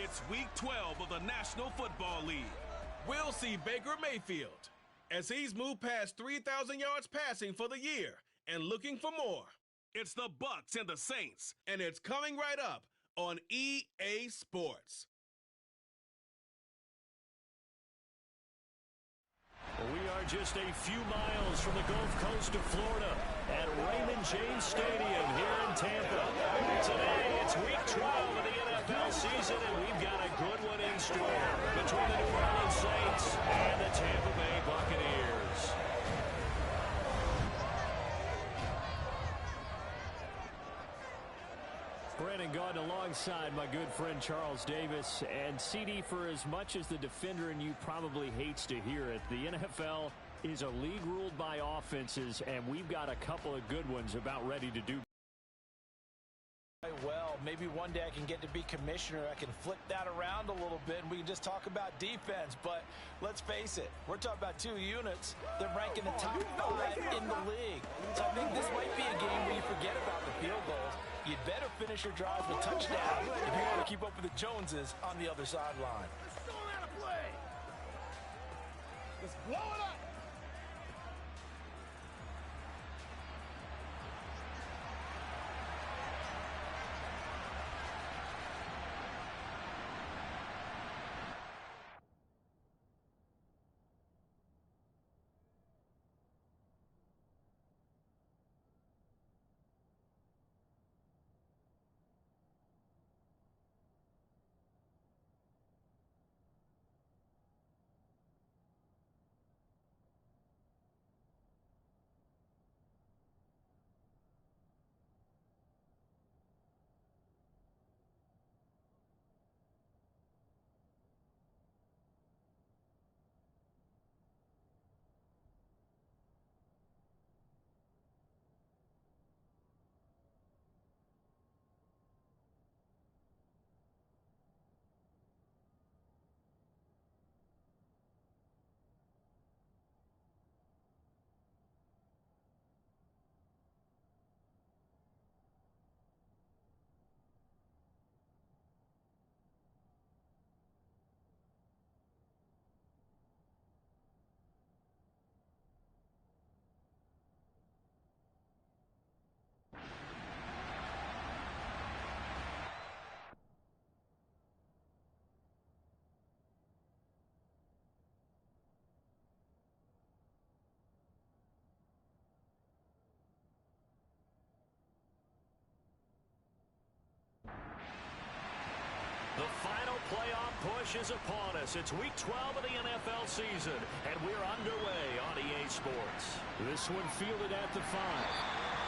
It's Week 12 of the National Football League. We'll see Baker Mayfield as he's moved past 3,000 yards passing for the year and looking for more. It's the Bucs and the Saints, and it's coming right up on EA Sports. We are just a few miles from the Gulf Coast of Florida at Raymond James Stadium here in Tampa. Today, it's Week 12 of the NFL season, and we've got a good one in store between the New Orleans Saints and the Tampa Bay Buccaneers. Brandon Gaudin alongside my good friend Charles Davis. And CD, for as much as the defender in you probably hates to hear it, the NFL is a league ruled by offenses, and we've got a couple of good ones about ready to do. Well, maybe one day I can get to be commissioner. I can flip that around a little bit, and we can just talk about defense. But let's face it, we're talking about two units that rank in the top 5 in the league. So I think this might be a game where you forget about the field goals. You'd better finish your drives with touchdowns if you want to keep up with the Joneses on the other sideline. Let's throw out a play. Let's blow it up. The final playoff push is upon us. It's Week 12 of the NFL season, and we're underway on EA Sports. This one fielded at the 5.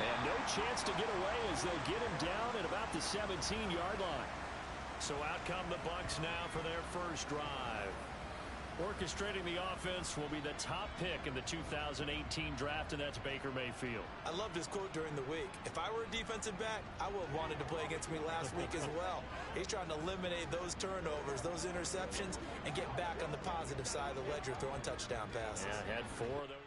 And no chance to get away as they'll get him down at about the 17-yard line. So out come the Bucs now for their first drive. Orchestrating the offense will be the top pick in the 2018 draft, and that's Baker Mayfield. I love this quote during the week. If I were a defensive back, I would have wanted to play against me last week as well. He's trying to eliminate those turnovers, those interceptions, and get back on the positive side of the ledger throwing touchdown passes. Yeah, had 4 of those.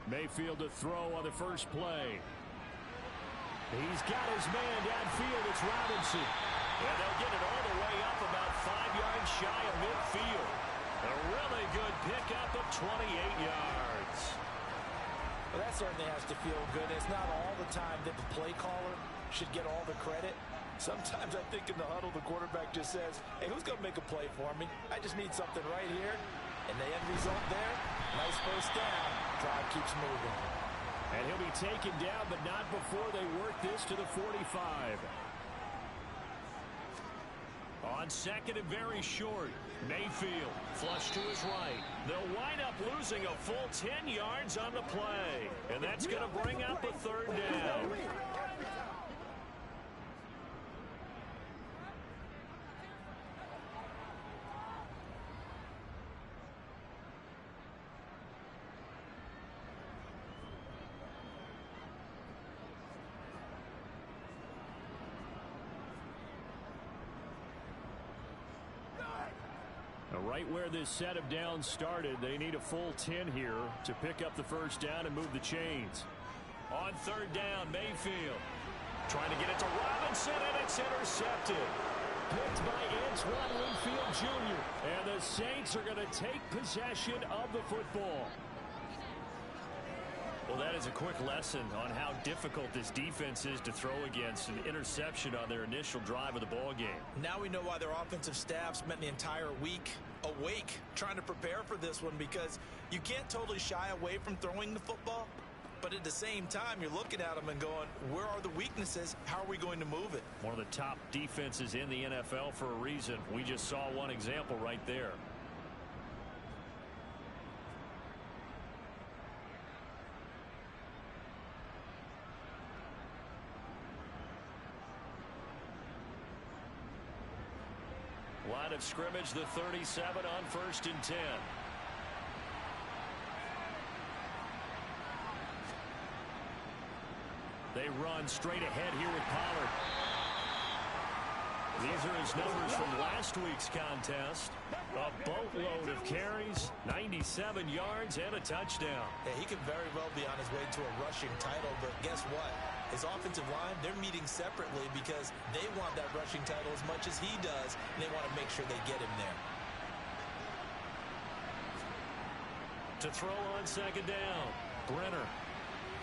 Mayfield to throw on the first play. He's got his man downfield. It's Robinson. And they'll get it all the way up about 5 yards shy of midfield. A really good pickup of 28 yards. Well, that certainly has to feel good. It's not all the time that the play caller should get all the credit. Sometimes I think in the huddle, the quarterback just says, hey, who's going to make a play for me? I just need something right here. And the end result there, nice first down. Drive keeps moving. And he'll be taken down, but not before they work this to the 45. On second and very short, Mayfield flush to his right. They'll wind up losing a full 10 yards on the play. And that's going to bring up a third down. Right where this set of downs started, they need a full 10 here to pick up the first down and move the chains. On third down, Mayfield trying to get it to Robinson, and it's intercepted. Picked by Antoine Winfield Jr. And the Saints are going to take possession of the football. Well, that is a quick lesson on how difficult this defense is to throw against. An interception on their initial drive of the ball game. Now we know why their offensive staff spent the entire week awake trying to prepare for this one, because you can't totally shy away from throwing the football, but at the same time you're looking at them and going, where are the weaknesses? How are we going to move it? One of the top defenses in the NFL for a reason. We just saw one example right there. Line of scrimmage, the 37 on 1st and 10. They run straight ahead here with Pollard. These are his numbers from last week's contest. A boatload of carries, 97 yards, and a touchdown. Yeah, he could very well be on his way to a rushing title, but guess what? His offensive line, they're meeting separately because they want that rushing title as much as he does, and they want to make sure they get him there. To throw on second down, Brenner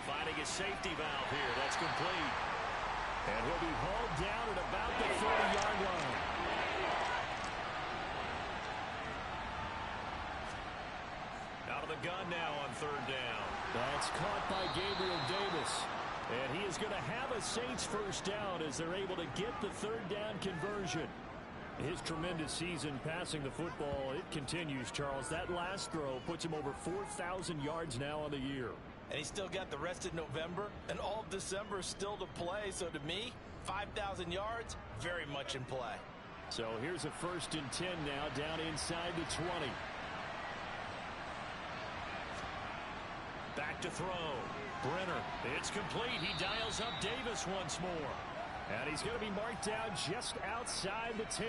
finding a safety valve here. That's complete. And he'll be hauled down at about the 40-yard line. Out of the gun now on third down. That's caught by Gabriel Davis. And he is going to have a Saints first down as they're able to get the third down conversion. His tremendous season passing the football, it continues, Charles. That last throw puts him over 4,000 yards now on the year. And he's still got the rest of November and all of December still to play. So to me, 5,000 yards, very much in play. So here's a 1st and 10 now down inside the 20. Back to throw. Brenner, it's complete. He dials up Davis once more. And he's going to be marked down just outside the 10.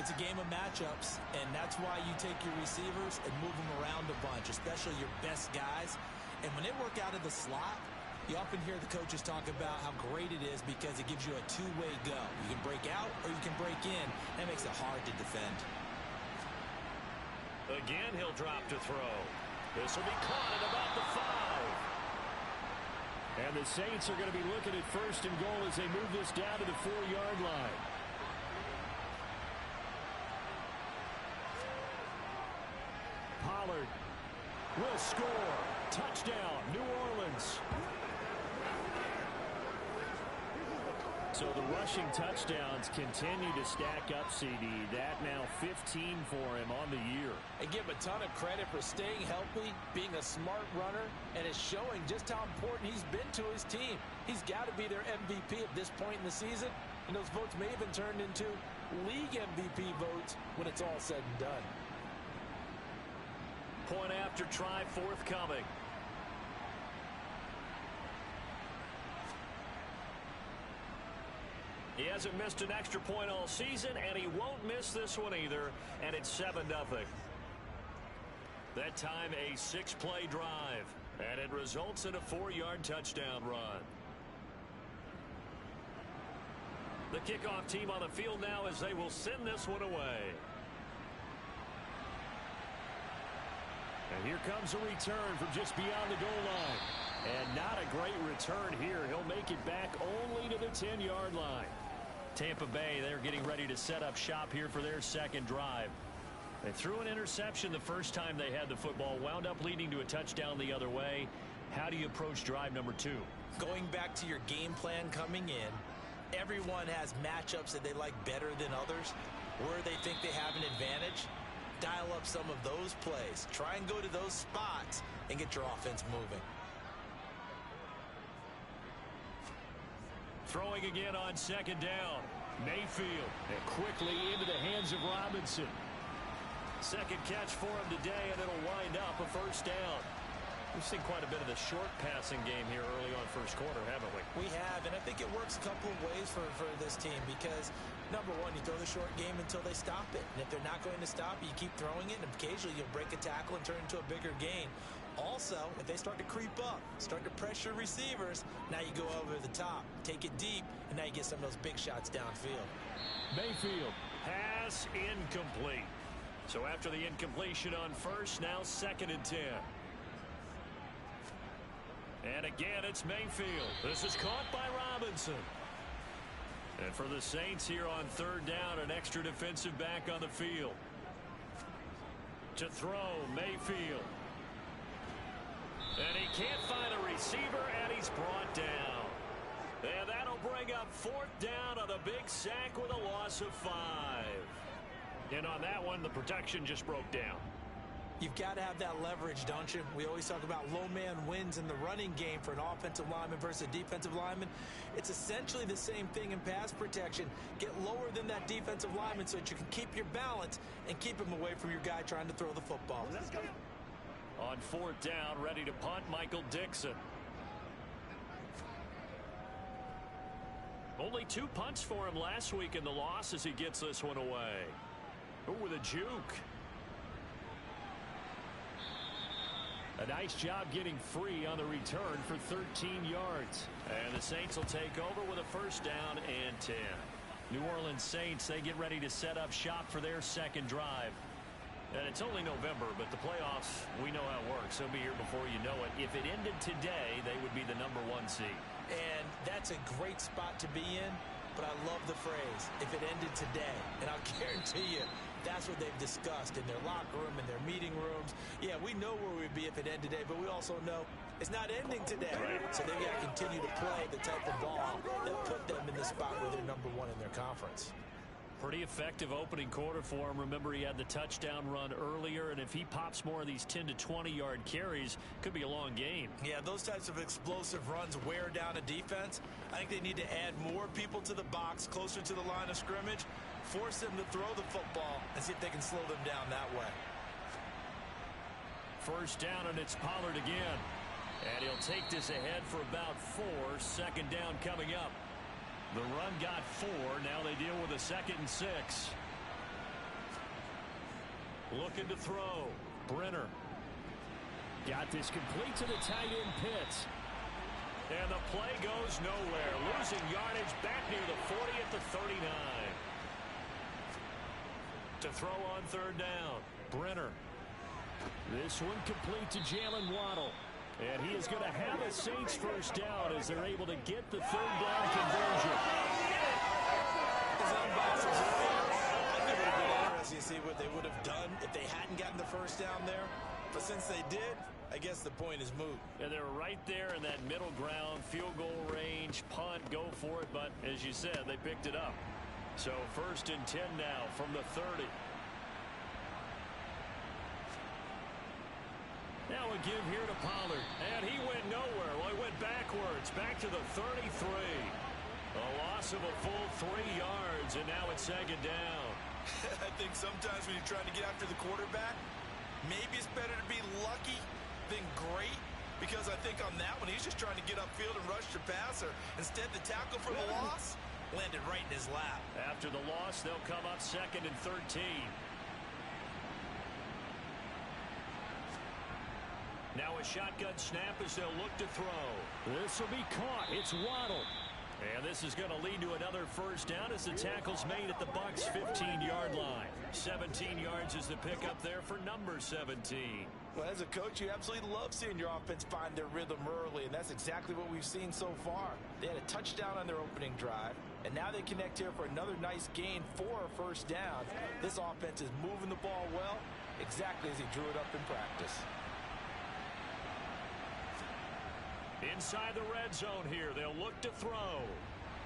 It's a game of matchups, and that's why you take your receivers and move them around a bunch, especially your best guys. And when they work out of the slot, you often hear the coaches talk about how great it is because it gives you a two-way go. You can break out or you can break in. That makes it hard to defend. Again, he'll drop to throw. This will be caught at about the 5. And the Saints are going to be looking at 1st and goal as they move this down to the 4-yard line. Pollard will score. Touchdown, New Orleans. So the rushing touchdowns continue to stack up, CD. That now 15 for him on the year. And give him a ton of credit for staying healthy, being a smart runner, and it's showing just how important he's been to his team. He's got to be their MVP at this point in the season, and those votes may even turn into league MVP votes when it's all said and done. Point after try forthcoming. He hasn't missed an extra point all season, and he won't miss this one either, and it's 7-0. That time a 6-play drive, and it results in a 4-yard touchdown run. The kickoff team on the field now as they will send this one away. And here comes a return from just beyond the goal line. And not a great return here. He'll make it back only to the 10-yard line. Tampa Bay, they're getting ready to set up shop here for their second drive. They threw an interception the first time they had the football, wound up leading to a touchdown the other way. How do you approach drive number 2? Going back to your game plan coming in, everyone has matchups that they like better than others. Where they think they have an advantage, dial up some of those plays. Try and go to those spots and get your offense moving. Throwing again on second down. Mayfield, and quickly into the hands of Robinson. Second catch for him today, and it'll wind up a first down. We've seen quite a bit of the short passing game here early on first quarter, haven't we? We have, and I think it works a couple of ways for this team because, number one, you throw the short game until they stop it. And if they're not going to stop it, you keep throwing it, and occasionally you'll break a tackle and turn it into a bigger gain. Also, if they start to creep up, start to pressure receivers, now you go over the top, take it deep, and now you get some of those big shots downfield. Mayfield, pass incomplete. So after the incompletion on first, now second and 10. And again, it's Mayfield. This is caught by Robinson. And for the Saints here on third down, an extra defensive back on the field. To throw, Mayfield. And he can't find a receiver, and he's brought down. And that'll bring up fourth down on a big sack with a loss of 5. And on that one, the protection just broke down. You've got to have that leverage, don't you? We always talk about low man wins in the running game for an offensive lineman versus a defensive lineman. It's essentially the same thing in pass protection. Get lower than that defensive lineman so that you can keep your balance and keep him away from your guy trying to throw the football. Let's go. On fourth down, ready to punt, Michael Dixon. Only 2 punts for him last week in the loss as he gets this one away. Ooh, with a juke. A nice job getting free on the return for 13 yards. And the Saints will take over with a first down and 10. New Orleans Saints, they get ready to set up shop for their second drive. And it's only November, but the playoffs, we know how it works. They'll be here before you know it. If it ended today, they would be the number 1 seed. And that's a great spot to be in, but I love the phrase, if it ended today. And I'll guarantee you, that's what they've discussed in their locker room, in their meeting rooms. Yeah, we know where we'd be if it ended today, but we also know it's not ending today. So they've got to continue to play the type of ball that put them in the spot where they're number 1 in their conference. Pretty effective opening quarter for him. Remember, he had the touchdown run earlier, and if he pops more of these 10 to 20-yard carries, could be a long game. Yeah, those types of explosive runs wear down a defense. I think they need to add more people to the box, closer to the line of scrimmage, force them to throw the football, and see if they can slow them down that way. First down, and it's Pollard again. And he'll take this ahead for about 4. Second down coming up. The run got 4. Now they deal with a 2nd and 6. Looking to throw. Brenner. Got this complete to the tight end Pitts. And the play goes nowhere. Losing yardage back near the 40 at the 39. To throw on third down. Brenner. This one complete to Jalen Waddle. And he is going to have a Saints first down as they're able to get the third down conversion. I think it would have been interesting to see what they would have done if they hadn't gotten the first down there. But since they did, I guess the point is moot. And they were right there in that middle ground, field goal range, punt, go for it. But as you said, they picked it up. So first and 10 now from the 30. Now a give here to Pollard. And he went nowhere. Well, he went backwards. Back to the 33. A loss of a full 3 yards, and now it's second down. I think sometimes when you're trying to get after the quarterback, maybe it's better to be lucky than great. Because I think on that one, he's just trying to get upfield and rush the passer. Instead, the tackle for the loss landed right in his lap. After the loss, they'll come up second and 13. Now a shotgun snap as they'll look to throw. This will be caught. It's Waddle. And this is going to lead to another first down as the tackle's made at the Bucs' 15-yard line. 17 yards is the pickup there for number 17. Well, as a coach, you absolutely love seeing your offense find their rhythm early, and that's exactly what we've seen so far. They had a touchdown on their opening drive, and now they connect here for another nice gain for a first down. This offense is moving the ball well, exactly as he drew it up in practice. Inside the red zone here, they'll look to throw.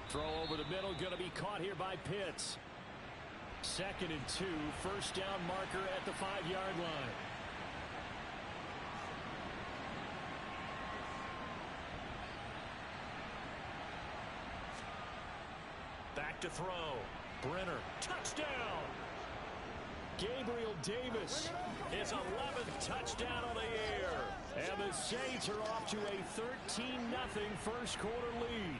Throw over the middle, going to be caught here by Pitts. 2nd and 2, first down marker at the 5-yard line. Back to throw. Brenner, touchdown! Gabriel Davis, his 11th touchdown of the year. And the Saints are off to a 13-0 first quarter lead.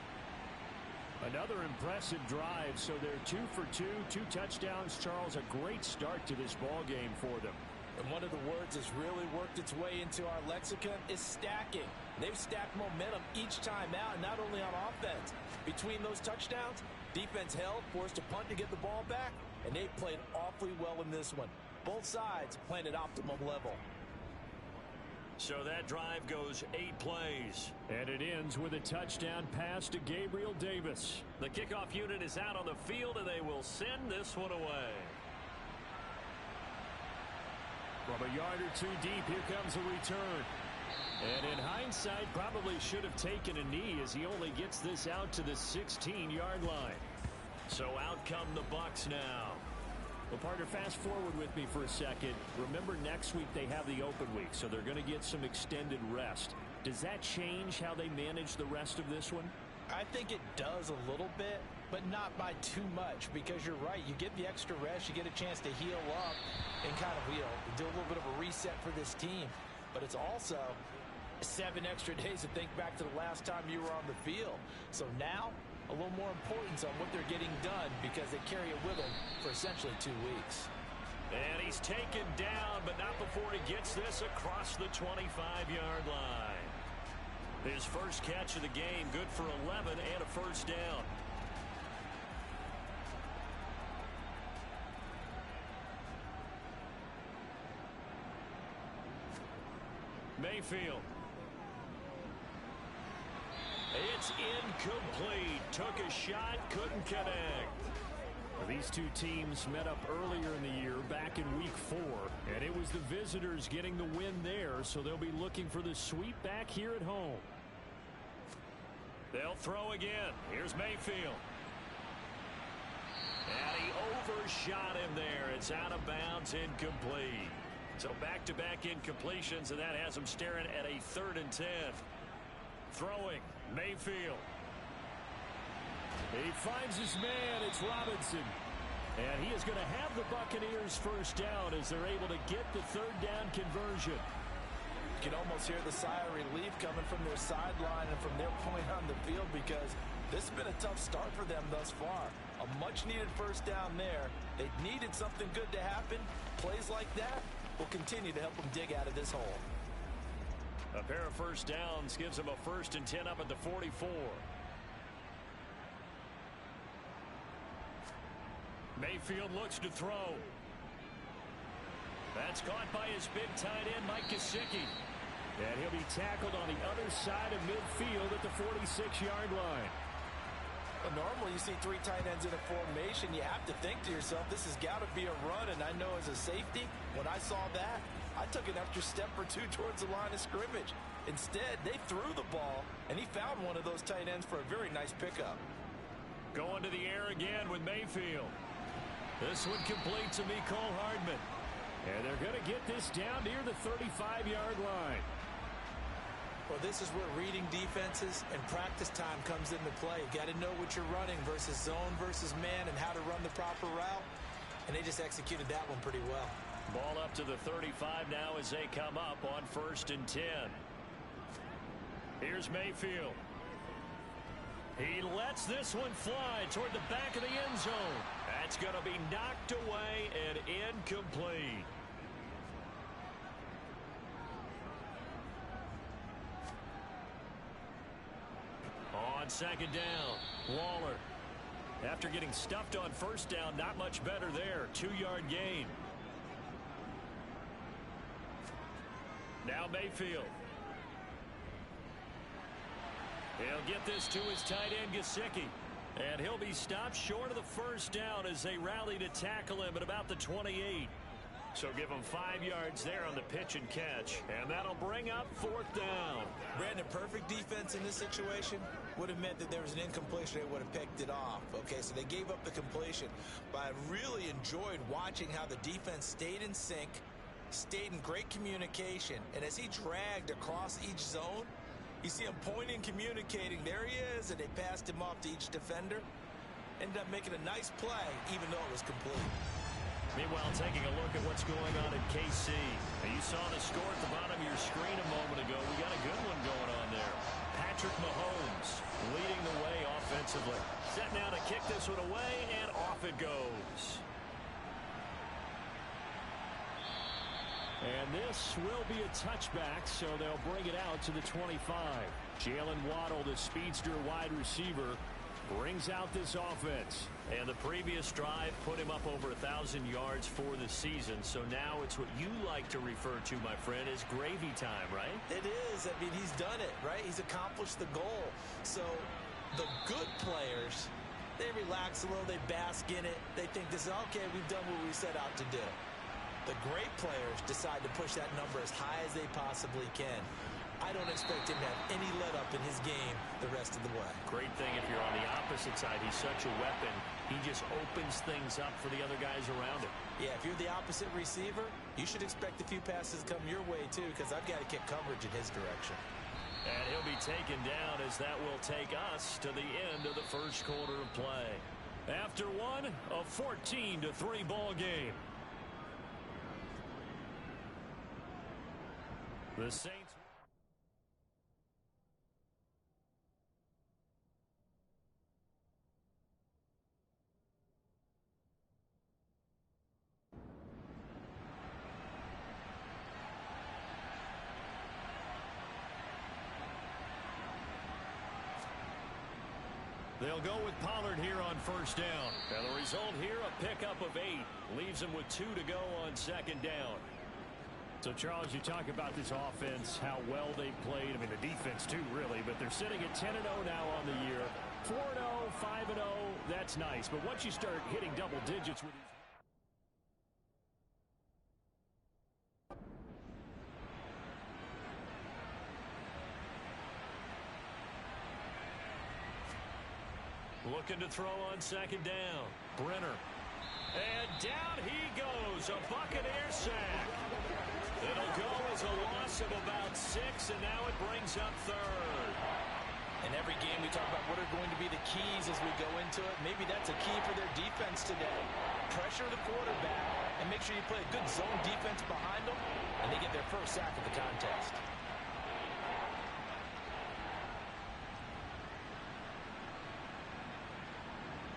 Another impressive drive, so they're 2 for 2, 2 touchdowns. Charles, a great start to this ball game for them. And one of the words that's really worked its way into our lexicon is stacking. They've stacked momentum each time out, not only on offense. Between those touchdowns, defense held, forced to punt to get the ball back, and they played awfully well in this one. Both sides playing at optimum level. So that drive goes 8 plays. And it ends with a touchdown pass to Gabriel Davis. The kickoff unit is out on the field, and they will send this one away. From a yard or 2 deep, here comes a return. And in hindsight, probably should have taken a knee as he only gets this out to the 16-yard line. So out come the Bucs now. Well, partner, fast forward with me for a second. Remember, next week they have the open week, so they're going to get some extended rest. Does that change how they manage the rest of this one? I think it does a little bit, but not by too much, because you're right. You get the extra rest, you get a chance to heal up and kind of, do a little bit of a reset for this team. But it's also 7 extra days to think back to the last time you were on the field. So now, a little more importance on what they're getting done, because they carry it with them for essentially 2 weeks. And he's taken down, but not before he gets this across the 25-yard line. His first catch of the game, good for 11 and a first down. Mayfield. It's incomplete. Took a shot, couldn't connect. These two teams met up earlier in the year, back in week 4, and it was the visitors getting the win there, so they'll be looking for the sweep back here at home. They'll throw again. Here's Mayfield. And he overshot him there. It's out of bounds, incomplete. So back-to-back incompletions, and that has him staring at a 3rd and 10. Throwing, Mayfield. He finds his man. It's Robinson. And he is going to have the Buccaneers first down as they're able to get the 3rd down conversion. You can almost hear the sigh of relief coming from their sideline and from their point on the field, because this has been a tough start for them thus far. A much-needed first down there. They needed something good to happen. Plays like that will continue to help them dig out of this hole. A pair of first downs gives them a 1st and 10 up at the 44. Mayfield looks to throw. That's caught by his big tight end, Mike Gesicki. And he'll be tackled on the other side of midfield at the 46-yard line. Well, normally you see 3 tight ends in a formation. You have to think to yourself, this has got to be a run. And I know as a safety, when I saw that, I took an extra step or 2 towards the line of scrimmage. Instead, they threw the ball, and he found one of those tight ends for a very nice pickup. Going to the air again with Mayfield. This one complete to Mecole Hardman. And they're going to get this down near the 35-yard line. Well, this is where reading defenses and practice time comes into play. You got to know what you're running versus zone versus man and how to run the proper route. And they just executed that one pretty well. Ball up to the 35 now as they come up on 1st and 10. Here's Mayfield. He lets this one fly toward the back of the end zone. That's going to be knocked away and incomplete. On 2nd down, Waller. After getting stuffed on 1st down, not much better there. 2-yard gain. Now Mayfield. He'll get this to his tight end, Gesicki. And he'll be stopped short of the first down as they rally to tackle him at about the 28. So give him 5 yards there on the pitch and catch. And that'll bring up 4th down. Brandon, perfect defense in this situation would have meant that there was an incompletion. They would have picked it off. Okay, so they gave up the completion. But I really enjoyed watching how the defense stayed in sync, stayed in great communication. And as he dragged across each zone, you see him pointing, communicating. There he is, and they passed him off to each defender. Ended up making a nice play, even though it was complete. Meanwhile, taking a look at what's going on in KC. Now, you saw the score at the bottom of your screen a moment ago. We got a good one going on there. Patrick Mahomes leading the way offensively. Set now to kick this one away, and off it goes. And this will be a touchback, so they'll bring it out to the 25. Jalen Waddle, the speedster wide receiver, brings out this offense. And the previous drive put him up over 1,000 yards for the season. So now it's what you like to refer to, my friend, as gravy time, right? It is. I mean, he's done it, right? He's accomplished the goal. So the good players, they relax a little. They bask in it. They think this is, okay, we've done what we set out to do. The great players decide to push that number as high as they possibly can. I don't expect him to have any let-up in his game the rest of the way. Great thing if you're on the opposite side. He's such a weapon. He just opens things up for the other guys around him. Yeah, if you're the opposite receiver, you should expect a few passes come your way, too, because I've got to kick coverage in his direction. And he'll be taken down as that will take us to the end of the first quarter of play. After one, a 14-3 ball game. The Saints. They'll go with Pollard here on first down. And the result here, a pickup of 8. Leaves them with 2 to go on second down. So, Charles, you talk about this offense, how well they played. I mean, the defense, too, really. But they're sitting at 10-0 now on the year. 4-0, 5-0, that's nice. But once you start hitting double digits with these... Looking to throw on second down. Brenner. And down he goes. A Buccaneer sack. It'll go as a loss of about 6, and now it brings up third. In every game we talk about what are going to be the keys as we go into it. Maybe that's a key for their defense today. Pressure the quarterback and make sure you play a good zone defense behind them, and they get their first sack of the contest.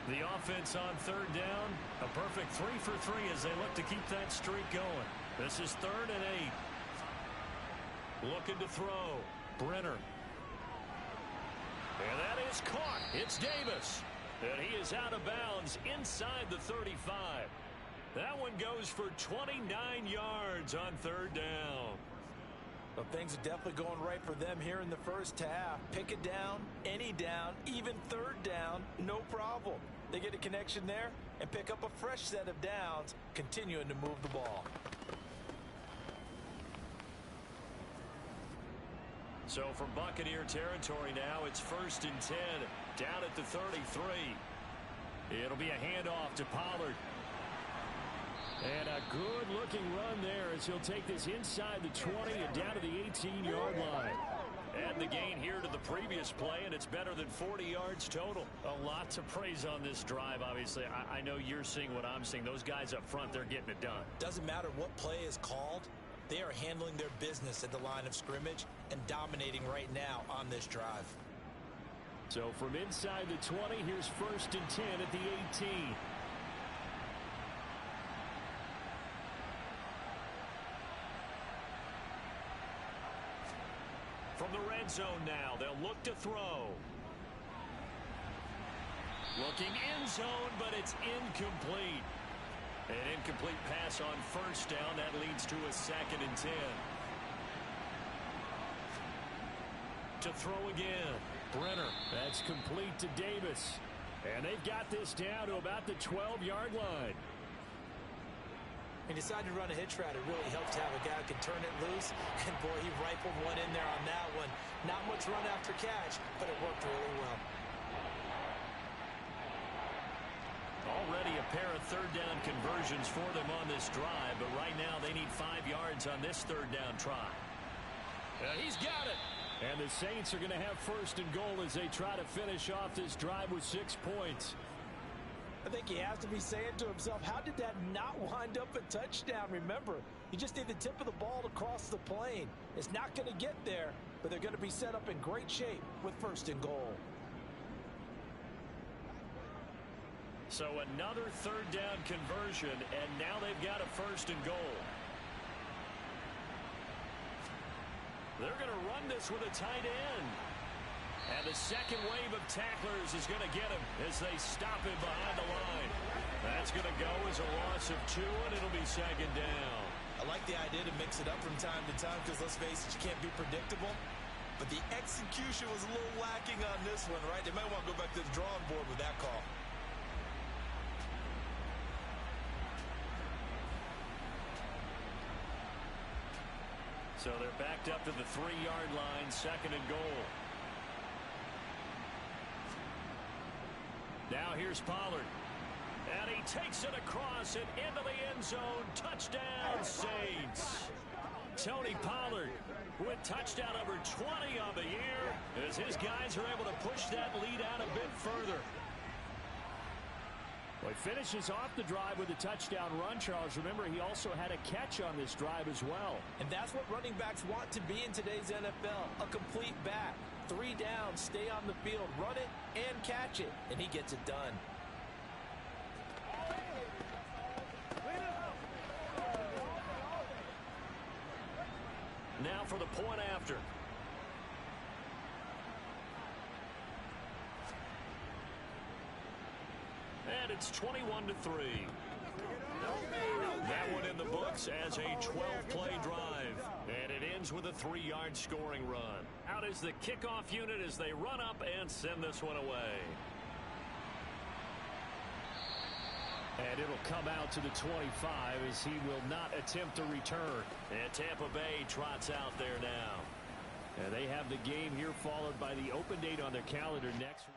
The offense on third down, a perfect 3 for 3 as they look to keep that streak going. This is 3rd and 8. Looking to throw. Brenner. And that is caught. It's Davis. And he is out of bounds inside the 35. That one goes for 29 yards on third down. Well, things are definitely going right for them here in the first half. Pick it down, any down, even third down, no problem. They get a connection there and pick up a fresh set of downs, continuing to move the ball. So from Buccaneer territory now, it's 1st and 10, down at the 33. It'll be a handoff to Pollard. And a good-looking run there as he'll take this inside the 20 and down to the 18-yard line. Add the gain here to the previous play, and it's better than 40 yards total. A lot to praise on this drive, obviously. I know you're seeing what I'm seeing. Those guys up front, they're getting it done. Doesn't matter what play is called. They are handling their business at the line of scrimmage and dominating right now on this drive. So from inside the 20, here's 1st and 10 at the 18. From the red zone now, they'll look to throw. Looking end zone, but it's incomplete. An incomplete pass on first down. That leads to a 2nd and 10. to throw again. Brenner. That's complete to Davis. And they've got this down to about the 12-yard line. He decided to run a hitch route. It really helps to have a guy who can turn it loose. And, boy, he rifled one in there on that one. Not much run after catch, but it worked really well. Already a pair of third-down conversions for them on this drive, but right now they need 5 yards on this third-down try. He's got it. And the Saints are going to have first and goal as they try to finish off this drive with 6 points. I think he has to be saying to himself, how did that not wind up a touchdown? Remember, you just need the tip of the ball to cross the plane. It's not going to get there, but they're going to be set up in great shape with first and goal. So another third-down conversion, and now they've got a first and goal. They're going to run this with a tight end. And the second wave of tacklers is going to get him as they stop him behind the line. That's going to go as a loss of 2, and it'll be second down. I like the idea to mix it up from time to time because, let's face it, you can't be predictable. But the execution was a little lacking on this one, right? They might want to go back to the drawing board with that call. So they're backed up to the 3-yard line, second and goal. Now here's Pollard. And he takes it across and into the end zone. Touchdown, Saints. Tony Pollard with touchdown number 20 on the year as his guys are able to push that lead out a bit further. Well, he finishes off the drive with a touchdown run, Charles. Remember, he also had a catch on this drive as well. And that's what running backs want to be in today's NFL, a complete back. 3 down, stay on the field, run it, and catch it. And he gets it done. Now for the point after. And it's 21-3. That one in the books as a 12-play drive. And it ends with a 3-yard scoring run. Out is the kickoff unit as they run up and send this one away. And it'll come out to the 25 as he will not attempt to return. And Tampa Bay trots out there now. And they have the game here followed by the open date on their calendar next week.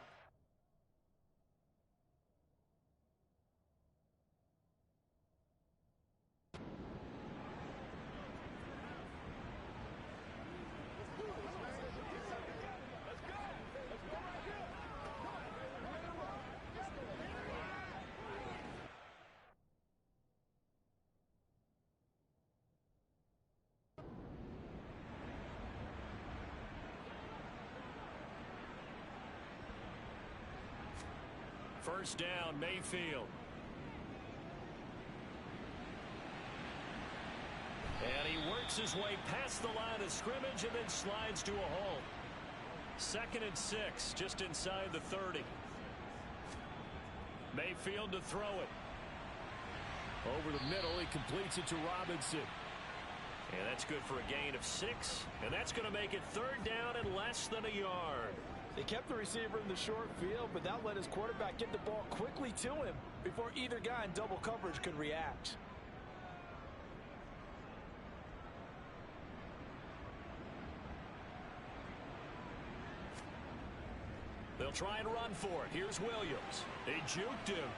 First down, Mayfield. And he works his way past the line of scrimmage and then slides to a halt. 2nd and 6, just inside the 30. Mayfield to throw it. Over the middle, he completes it to Robinson. And that's good for a gain of 6. And that's going to make it 3rd down and less than a yard. They kept the receiver in the short field, but that let his quarterback get the ball quickly to him before either guy in double coverage could react. They'll try and run for it. Here's Williams. They juked him.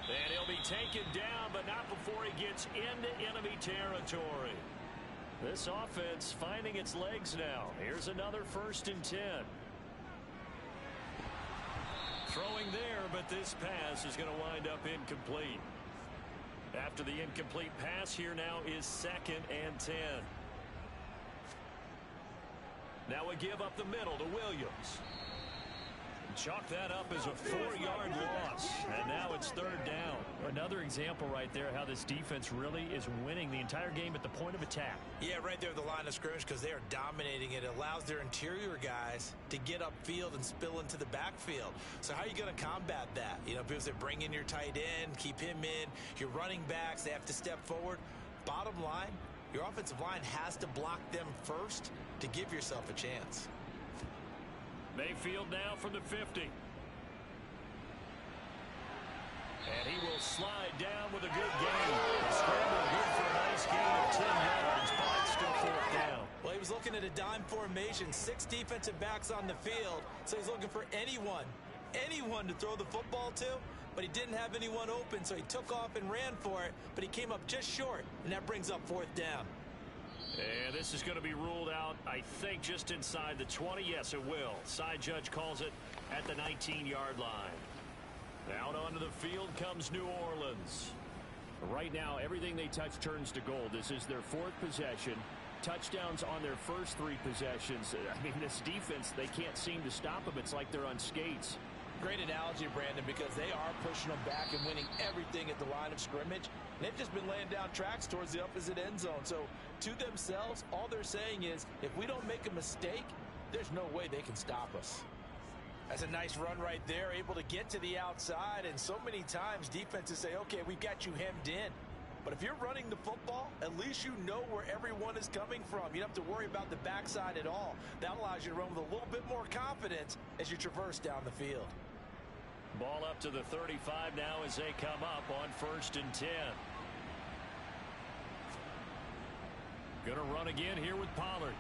And he'll be taken down, but not before he gets into enemy territory. This offense finding its legs now. Here's another 1st and 10. Throwing there, but this pass is going to wind up incomplete. After the incomplete pass, here now is 2nd and 10. Now we give up the middle to Williams. Chalk that up as a 4-yard loss. And now it's 3rd down. Another example right there how this defense really is winning the entire game at the point of attack. Yeah, right there at the line of scrimmage because they are dominating it. It allows their interior guys to get upfield and spill into the backfield. So how are you going to combat that? You know, because they bring in your tight end, keep him in. Your running backs, they have to step forward. Bottom line, your offensive line has to block them first to give yourself a chance. Mayfield now from the 50. And he will slide down with a good gain. The scramble good for a nice gain of 10 yards, but it's still fourth down. Well, he was looking at a dime formation, 6 defensive backs on the field, so he's looking for anyone to throw the football to, but he didn't have anyone open, so he took off and ran for it, but he came up just short, and that brings up fourth down. And this is going to be ruled out, I think, just inside the 20. Yes, it will. Side judge calls it at the 19-yard line. Out onto the field comes New Orleans. Right now, everything they touch turns to gold. This is their 4th possession. Touchdowns on their first 3 possessions. I mean, this defense, they can't seem to stop them. It's like they're on skates. Great analogy, Brandon, because they are pushing them back and winning everything at the line of scrimmage. They've just been laying down tracks towards the opposite end zone. So, to themselves, all they're saying is, if we don't make a mistake, there's no way they can stop us. That's a nice run right there, able to get to the outside, and so many times defenses say, okay, we've got you hemmed in. But if you're running the football, at least you know where everyone is coming from. You don't have to worry about the backside at all. That allows you to run with a little bit more confidence as you traverse down the field. Ball up to the 35 now as they come up on 1st and 10. Gonna run again here with Pollard.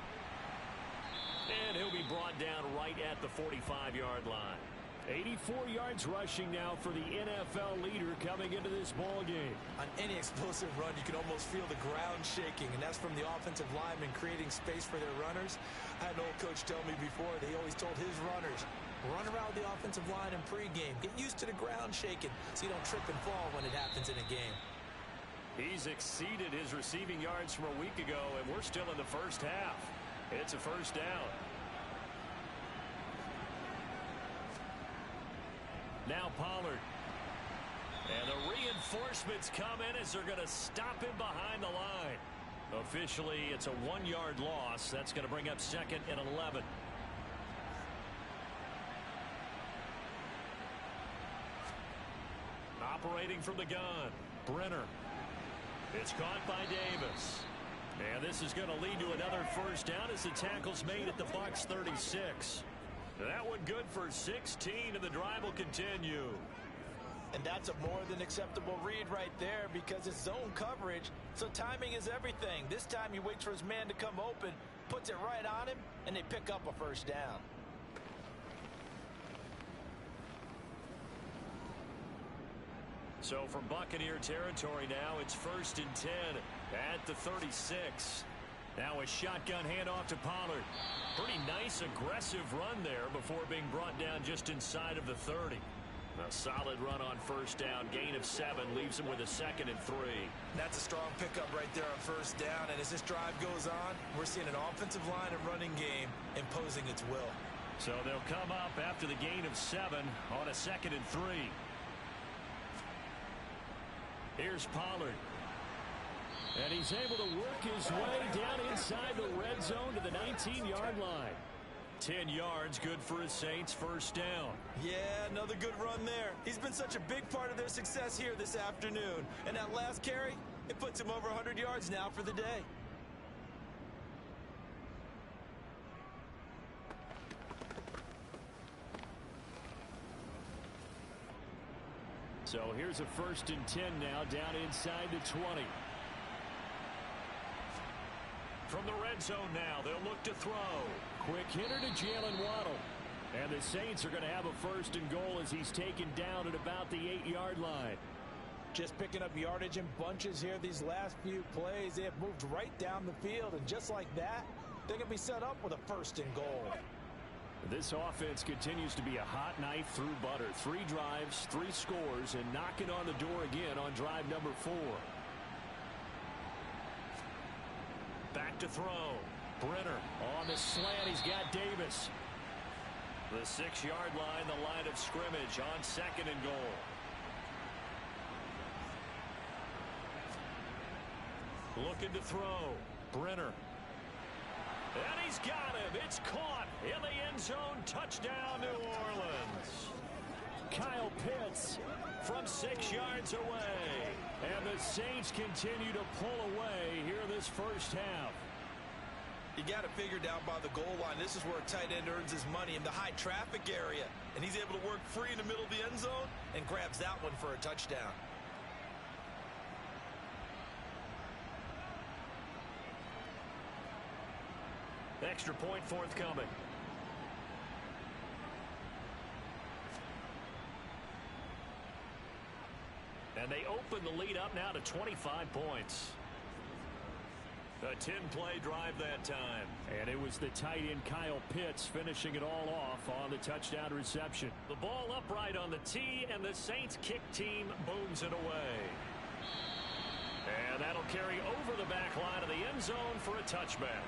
And he'll be brought down right at the 45-yard line. 84 yards rushing now for the NFL leader coming into this ball game. On any explosive run, you can almost feel the ground shaking, and that's from the offensive linemen creating space for their runners. I had an old coach tell me before, they always told his runners, run around the offensive line in pregame. Get used to the ground shaking so you don't trip and fall when it happens in a game. He's exceeded his receiving yards from a week ago, and we're still in the first half. It's a first down. Now Pollard. And the reinforcements come in as they're going to stop him behind the line. Officially, it's a 1-yard loss. That's going to bring up 2nd and 11. Operating from the gun, Brenner. It's caught by Davis. And this is going to lead to another first down as the tackle's made at the Bucs 36. That one good for 16, and the drive will continue. And that's a more than acceptable read right there because it's zone coverage, so timing is everything. This time he waits for his man to come open, puts it right on him, and they pick up a first down. So from Buccaneer territory now, it's 1st and 10 at the 36. Now a shotgun handoff to Pollard. Pretty nice, aggressive run there before being brought down just inside of the 30. A solid run on first down. Gain of 7 leaves him with a 2nd and 3. That's a strong pickup right there on first down. And as this drive goes on, we're seeing an offensive line and running game imposing its will. So they'll come up after the gain of 7 on a 2nd and 3. Here's Pollard. And he's able to work his way down inside the red zone to the 19-yard line. 10 yards, good for his Saints, first down. Yeah, another good run there. He's been such a big part of their success here this afternoon. And that last carry, it puts him over 100 yards now for the day. So here's a 1st and 10 now down inside the 20. From the red zone now, they'll look to throw. Quick hitter to Jalen Waddle. And the Saints are going to have a 1st and goal as he's taken down at about the 8-yard line. Just picking up yardage in bunches here these last few plays. They have moved right down the field, and just like that, they're going to be set up with a 1st and goal. This offense continues to be a hot knife through butter. 3 drives, 3 scores, and knocking on the door again on drive number 4. Back to throw. Brenner on the slant. He's got Davis. The 6-yard line, the line of scrimmage on 2nd and goal. Looking to throw. Brenner. And he's got him. It's caught in the end zone. Touchdown, New Orleans. Kyle Pitts from 6 yards away. And the Saints continue to pull away here this first half. You got it figured out by the goal line. This is where a tight end earns his money, in the high traffic area. And he's able to work free in the middle of the end zone and grabs that one for a touchdown. Extra point forthcoming. And they open the lead up now to 25 points. A 10-play drive that time. And it was the tight end Kyle Pitts finishing it all off on the touchdown reception. The ball upright on the tee, and the Saints kick team booms it away. And that'll carry over the back line of the end zone for a touchback.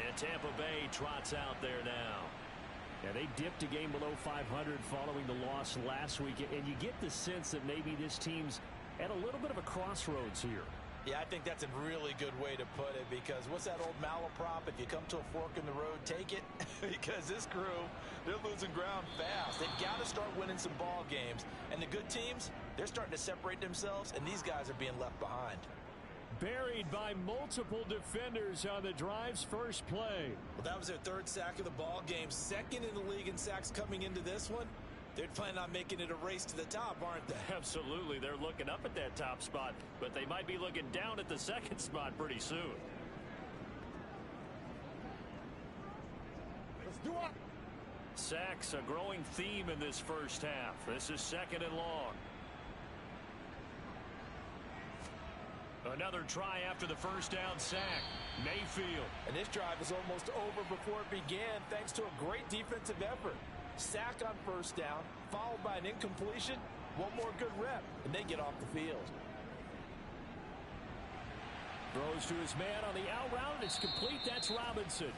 And Tampa Bay trots out there now. Yeah, they dipped a game below 500 following the loss last week. And you get the sense that maybe this team's at a little bit of a crossroads here. Yeah, I think that's a really good way to put it, because what's that old malaprop? If you come to a fork in the road, take it. Because this crew, they're losing ground fast. They've got to start winning some ball games. And the good teams, they're starting to separate themselves, and these guys are being left behind. Buried by multiple defenders on the drive's first play. Well, that was their third sack of the ball game. Second in the league in sacks coming into this one. They're planning on making it a race to the top, aren't they? Absolutely. They're looking up at that top spot, but they might be looking down at the second spot pretty soon. Let's do it. Sacks, a growing theme in this first half. This is second and long. Another try after the first down sack. Mayfield. And this drive was almost over before it began, thanks to a great defensive effort. Sack on first down, followed by an incompletion. One more good rep, and they get off the field. Throws to his man on the out route, and it's complete. That's Robinson.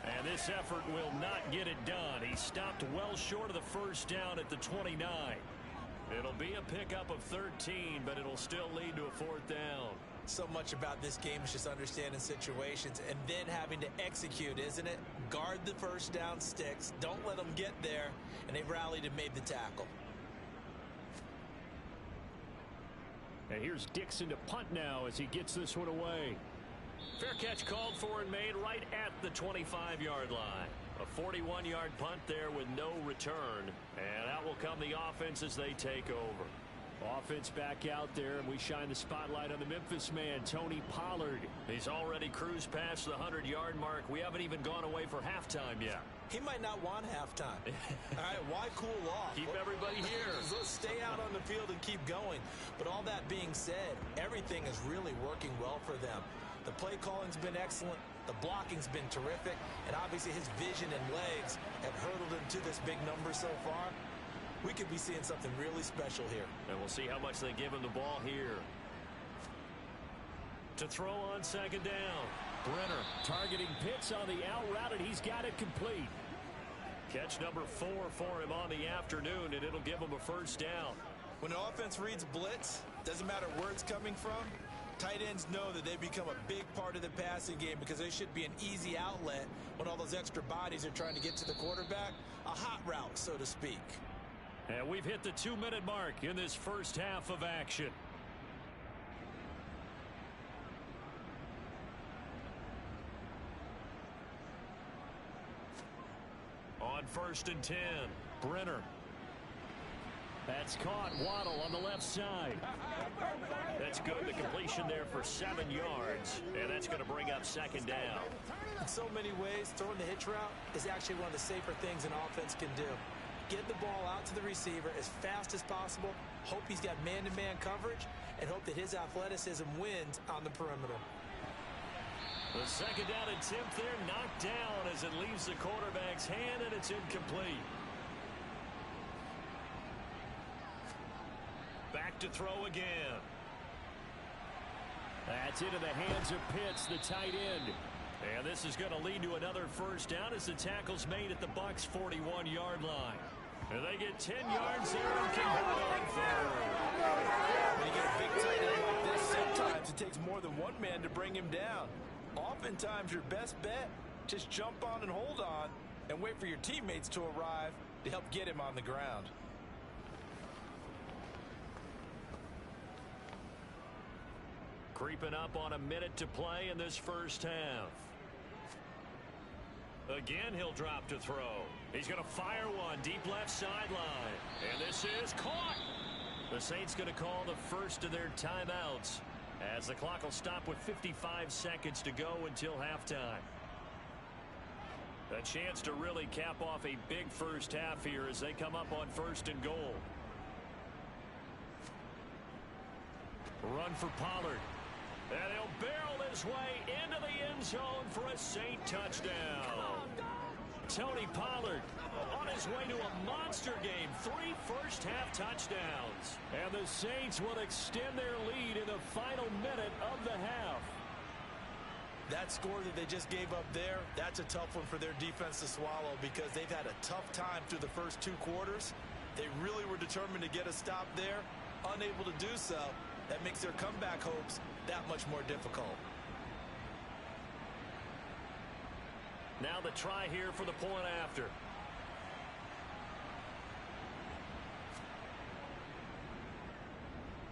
And this effort will not get it done. He stopped well short of the first down at the 29. It'll be a pickup of 13, but it'll still lead to a fourth down. So much about this game is just understanding situations and then having to execute, isn't it? Guard the first down sticks. Don't let them get there. And they rallied and made the tackle. And here's Dixon to punt now as he gets this one away. Fair catch called for and made right at the 25-yard line. A 41-yard punt there with no return. And out will come the offense as they take over. Offense back out there, and we shine the spotlight on the Memphis man, Tony Pollard. He's already cruised past the 100-yard mark. We haven't even gone away for halftime yet. He might not want halftime. All right, why cool off? Keep everybody here. Let's stay out on the field and keep going. But all that being said, everything is really working well for them. The play calling's been excellent. The blocking's been terrific. And obviously his vision and legs have hurdled him to this big number so far. We could be seeing something really special here. And we'll see how much they give him the ball here. To throw on second down. Brenner targeting Pitts on the out route, and he's got it complete. Catch number 4 for him on the afternoon, and it'll give him a first down. When the offense reads blitz, doesn't matter where it's coming from, tight ends know that they become a big part of the passing game because they should be an easy outlet when all those extra bodies are trying to get to the quarterback. A hot route, so to speak. And we've hit the 2-minute mark in this first half of action. On 1st and 10, Brenner. That's caught. Waddle on the left side. That's good. The completion there for 7 yards. And that's going to bring up second down. In so many ways, throwing the hitch route is actually one of the safer things an offense can do. Get the ball out to the receiver as fast as possible, hope he's got man-to-man coverage, and hope that his athleticism wins on the perimeter. The second down attempt there knocked down as it leaves the quarterback's hand, and it's incomplete. Back to throw again. That's into the hands of Pitts, the tight end. And this is going to lead to another first down as the tackle's made at the Bucs' 41-yard line. And they get 10 yards there and convert on third. When you get a big tight end like this, sometimes it takes more than one man to bring him down. Oftentimes, your best bet, just jump on and hold on and wait for your teammates to arrive to help get him on the ground. Creeping up on a minute to play in this first half. Again, he'll drop to throw. He's going to fire one deep left sideline. And this is caught. The Saints going to call the first of their timeouts as the clock will stop with 55 seconds to go until halftime. A chance to really cap off a big first half here as they come up on 1st and goal. Run for Pollard. And he'll barrel his way into the end zone for a Saint touchdown. Tony Pollard on his way to a monster game. 3 first-half touchdowns. And the Saints will extend their lead in the final minute of the half. That score that they just gave up there, that's a tough one for their defense to swallow because they've had a tough time through the first 2 quarters. They really were determined to get a stop there, unable to do so. That makes their comeback hopes that much more difficult. Now the try here for the point after.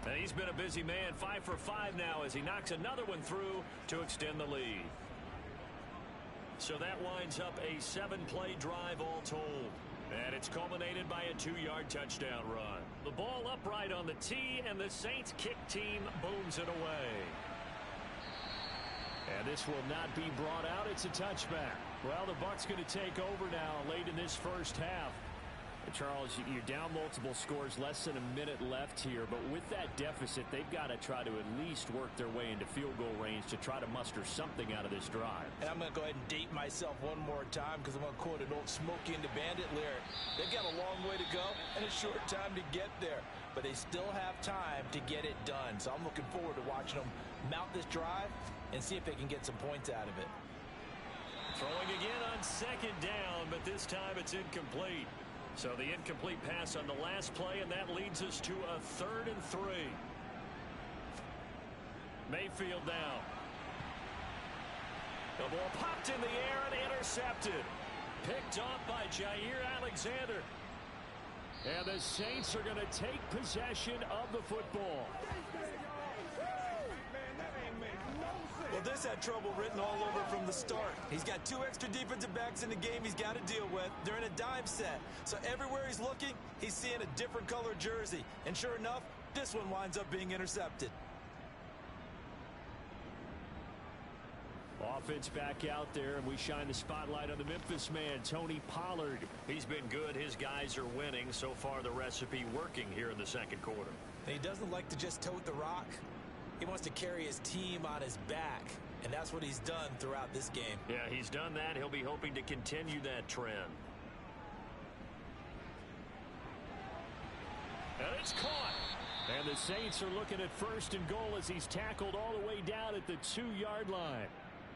And he's been a busy man, 5 for 5 now as he knocks another one through to extend the lead. So that winds up a 7-play drive all told. And it's culminated by a 2-yard touchdown run. The ball upright on the tee, and the Saints kick team booms it away. And this will not be brought out. It's a touchback. Well, the Bucs going to take over now late in this first half. Charles, you're down multiple scores, less than a minute left here. But with that deficit, they've got to try to at least work their way into field goal range to try to muster something out of this drive. And I'm going to go ahead and date myself one more time because I'm going to quote an old Smokey and the Bandit lyric. They've got a long way to go and a short time to get there. But they still have time to get it done. So I'm looking forward to watching them mount this drive and see if they can get some points out of it. Throwing again on 2nd down, but this time it's incomplete. So the incomplete pass on the last play, and that leads us to a 3rd and 3. Mayfield now. The ball popped in the air and intercepted. Picked off by Jair Alexander. And the Saints are going to take possession of the football. Well, this had trouble written all over from the start. He's got 2 extra defensive backs in the game he's got to deal with. They're in a dime set. So everywhere he's looking, he's seeing a different color jersey. And sure enough, this one winds up being intercepted. Offense back out there, and we shine the spotlight on the Memphis man, Tony Pollard. He's been good. His guys are winning. So far, the recipe working here in the 2nd quarter. He doesn't like to just tote the rock. He wants to carry his team on his back, and that's what he's done throughout this game. Yeah, he's done that. He'll be hoping to continue that trend. And it's caught. And the Saints are looking at 1st and goal as he's tackled all the way down at the 2-yard line.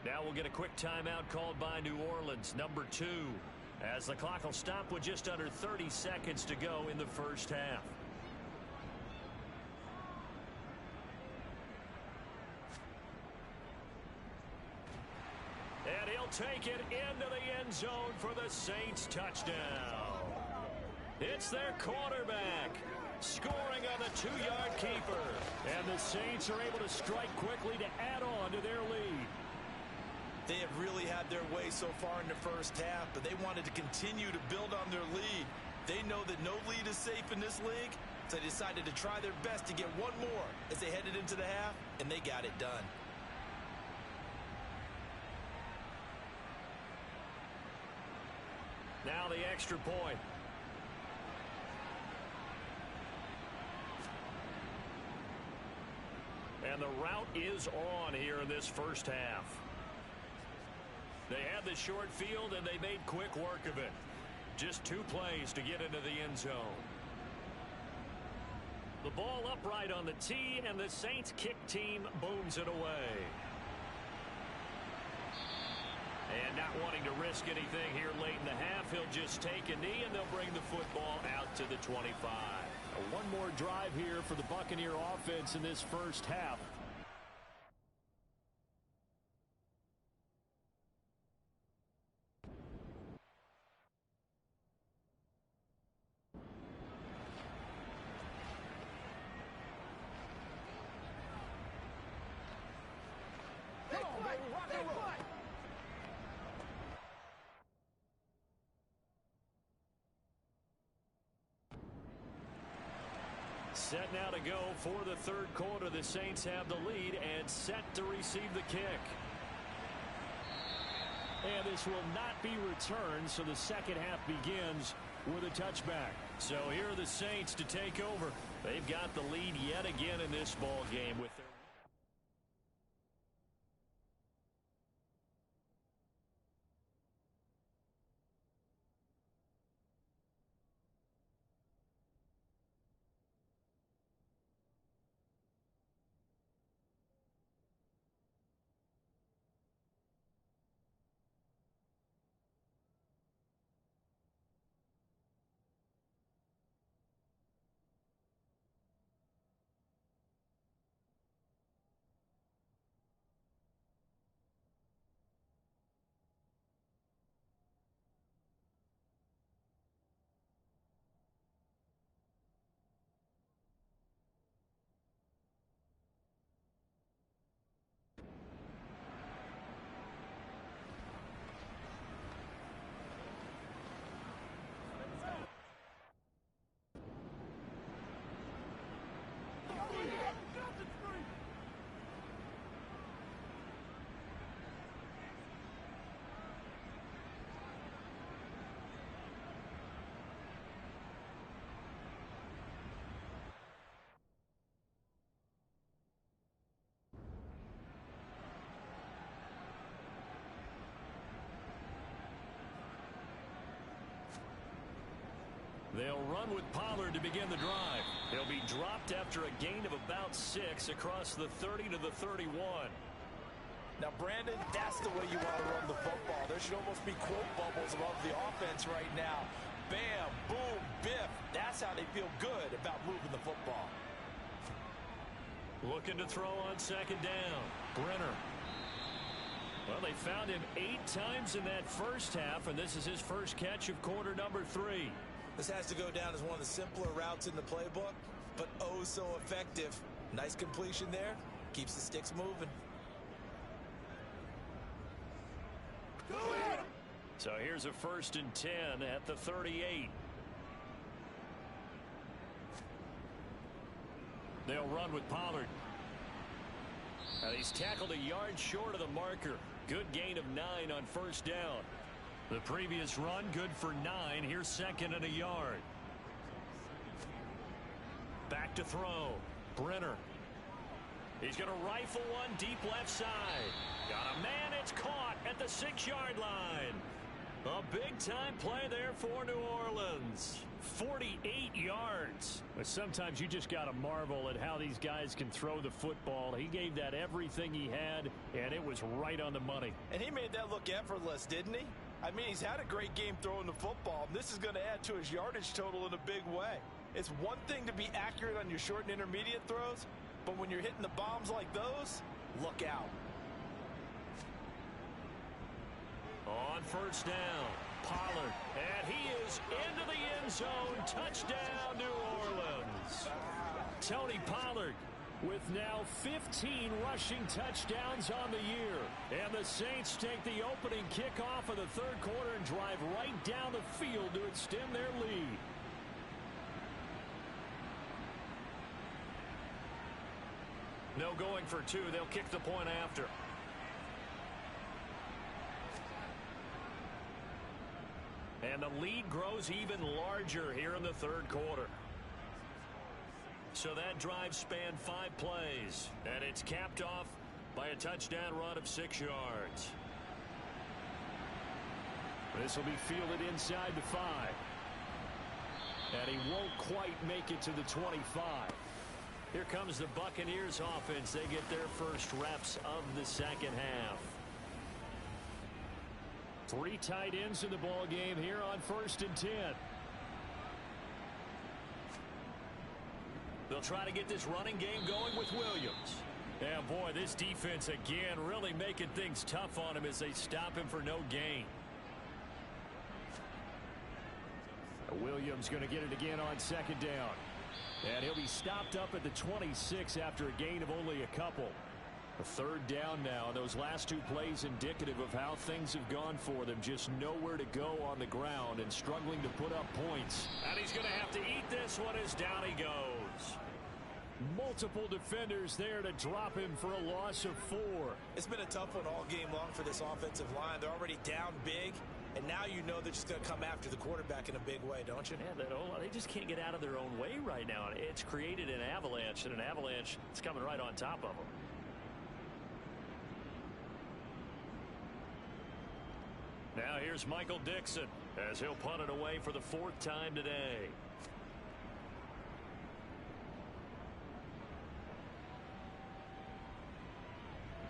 Now we'll get a quick timeout called by New Orleans, number 2, as the clock will stop with just under 30 seconds to go in the first half. And he'll take it into the end zone for the Saints touchdown. It's their quarterback scoring on the 2-yard keeper. And the Saints are able to strike quickly to add on to their lead. They have really had their way so far in the first half, but they wanted to continue to build on their lead. They know that no lead is safe in this league, so they decided to try their best to get one more as they headed into the half, and they got it done. Now the extra point. And the route is on here in this first half. They had the short field, and they made quick work of it. Just 2 plays to get into the end zone. The ball upright on the tee, and the Saints kick team booms it away. And not wanting to risk anything here late in the half, he'll just take a knee, and they'll bring the football out to the 25. One more drive here for the Buccaneer offense in this first half. Set now to go for the third quarter. The Saints have the lead and set to receive the kick. And this will not be returned, so the second half begins with a touchback. So here are the Saints to take over. They've got the lead yet again in this ball game with their They'll run with Pollard to begin the drive. He'll be dropped after a gain of about 6 across the 30 to the 31. Now, Brandon, that's the way you want to run the football. There should almost be quote bubbles above the offense right now. Bam, boom, biff. That's how they feel good about moving the football. Looking to throw on second down. Brenner. Well, they found him 8 times in that first half, and this is his first catch of quarter number 3. This has to go down as one of the simpler routes in the playbook, but oh so effective. Nice completion there. Keeps the sticks moving. So here's a 1st and 10 at the 38. They'll run with Pollard. Now he's tackled a yard short of the marker. Good gain of 9 on first down. The previous run good for 9. Here's 2nd and a yard. Back to throw. Brenner. He's going to rifle one deep left side. Got a man. It's caught at the 6-yard line. A big-time play there for New Orleans. 48 yards. But sometimes you just got to marvel at how these guys can throw the football. He gave that everything he had, and it was right on the money. And he made that look effortless, didn't he? I mean, he's had a great game throwing the football. This is going to add to his yardage total in a big way. It's one thing to be accurate on your short and intermediate throws, but when you're hitting the bombs like those, look out. On first down, Pollard, and he is into the end zone. Touchdown, New Orleans. Tony Pollard with now 15 rushing touchdowns on the year. And the Saints take the opening kickoff of the third quarter and drive right down the field to extend their lead. No going for 2. They'll kick the point after. And the lead grows even larger here in the third quarter. So that drive spanned 5 plays, and it's capped off by a touchdown run of 6 yards. This will be fielded inside the 5. And he won't quite make it to the 25. Here comes the Buccaneers offense. They get their first reps of the second half. 3 tight ends in the ball game here on 1st and 10. They'll try to get this running game going with Williams. And boy, this defense again really making things tough on him as they stop him for no gain. Williams going to get it again on second down. And he'll be stopped up at the 26 after a gain of only a couple. A third down now. Those last 2 plays indicative of how things have gone for them. Just nowhere to go on the ground and struggling to put up points. And he's going to have to eat this one as down he goes. Multiple defenders there to drop him for a loss of 4. It's been a tough one all game long for this offensive line. They're already down big, and now you know they're just going to come after the quarterback in a big way, don't you? Yeah, they just can't get out of their own way right now. It's created an avalanche, and an avalanche is coming right on top of them. Now here's Michael Dixon as he'll punt it away for the 4th time today.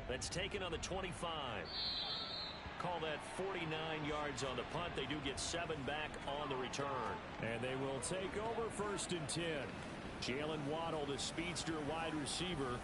That's taken on the 25. Call that 49 yards on the punt. They do get 7 back on the return. And they will take over 1st and 10. Jalen Waddle, the speedster wide receiver,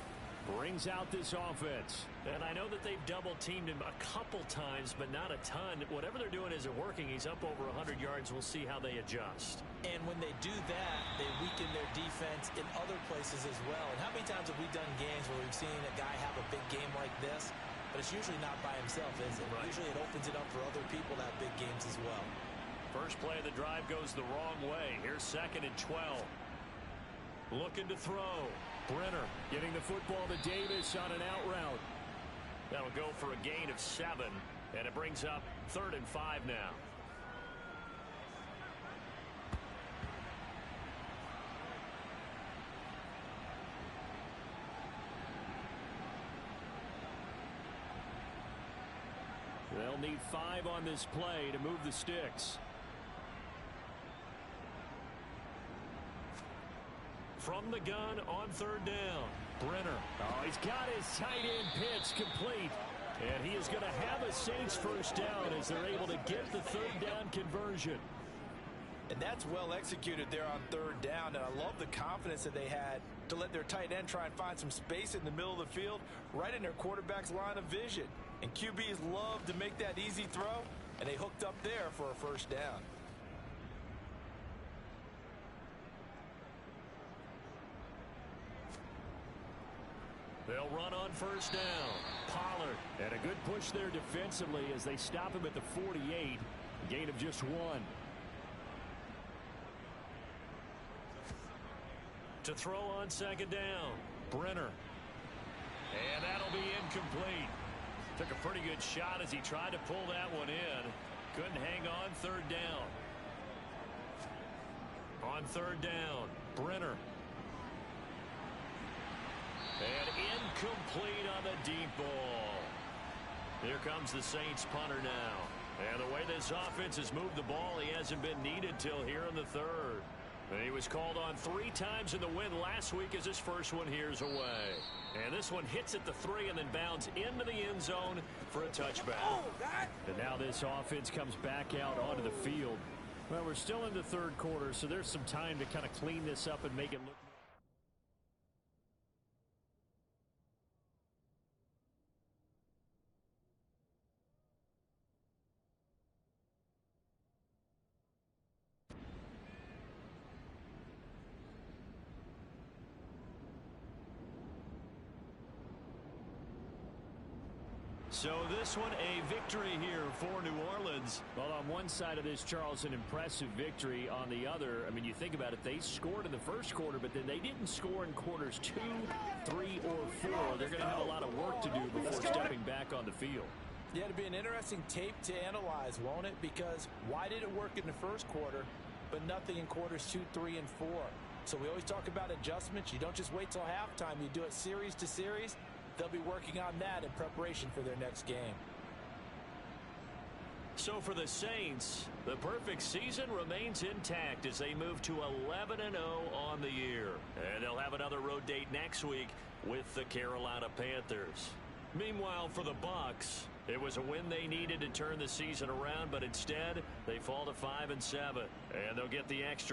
brings out this offense. And I know that they've double-teamed him a couple times, but not a ton. Whatever they're doing isn't working. He's up over 100 yards. We'll see how they adjust. And when they do that, they weaken their defense in other places as well. And how many times have we done games where we've seen a guy have a big game like this? But it's usually not by himself, is it? Right. Usually it opens it up for other people to have big games as well. First play of the drive goes the wrong way. Here's 2nd and 12. Looking to throw. Brenner getting the football to Davis on an out route. That'll go for a gain of 7, and it brings up 3rd and 5 now. They'll need 5 on this play to move the sticks. From the gun on 3rd down. Brenner. Oh, he's got his tight end pitch complete. And he is going to have a Saints first down as they're able to get the 3rd down conversion. And that's well executed there on 3rd down. And I love the confidence that they had to let their tight end try and find some space in the middle of the field, right in their quarterback's line of vision. And QBs love to make that easy throw, and they hooked up there for a first down. They'll run on 1st down. Pollard. And a good push there defensively as they stop him at the 48. Gain of just 1. To throw on 2nd down. Brenner. And that'll be incomplete. Took a pretty good shot as he tried to pull that one in. Couldn't hang on 3rd down. On 3rd down, Brenner. And incomplete on the deep ball. Here comes the Saints punter now. And the way this offense has moved the ball, he hasn't been needed till here in the 3rd. And he was called on 3 times in the win last week as his first one here's away. And this one hits at the 3 and then bounds into the end zone for a touchback. And now this offense comes back out onto the field. Well, we're still in the 3rd quarter, so there's some time to kind of clean this up and make it look. So this one a victory here for New Orleans. Well, on one side of this, Charles, an impressive victory. On the other, I mean, you think about it, they scored in the 1st quarter, but then they didn't score in quarters 2, 3, or 4. They're going to have a lot of work to do before stepping back on the field. Yeah, it'll be an interesting tape to analyze, won't it? Because why did it work in the 1st quarter, but nothing in quarters 2, 3, and 4? So we always talk about adjustments. You don't just wait till halftime. You do it series to series. They'll be working on that in preparation for their next game. So for the Saints, the perfect season remains intact as they move to 11-0 on the year. And they'll have another road date next week with the Carolina Panthers. Meanwhile, for the Bucs, it was a win they needed to turn the season around, but instead they fall to 5-7. And they'll get the extra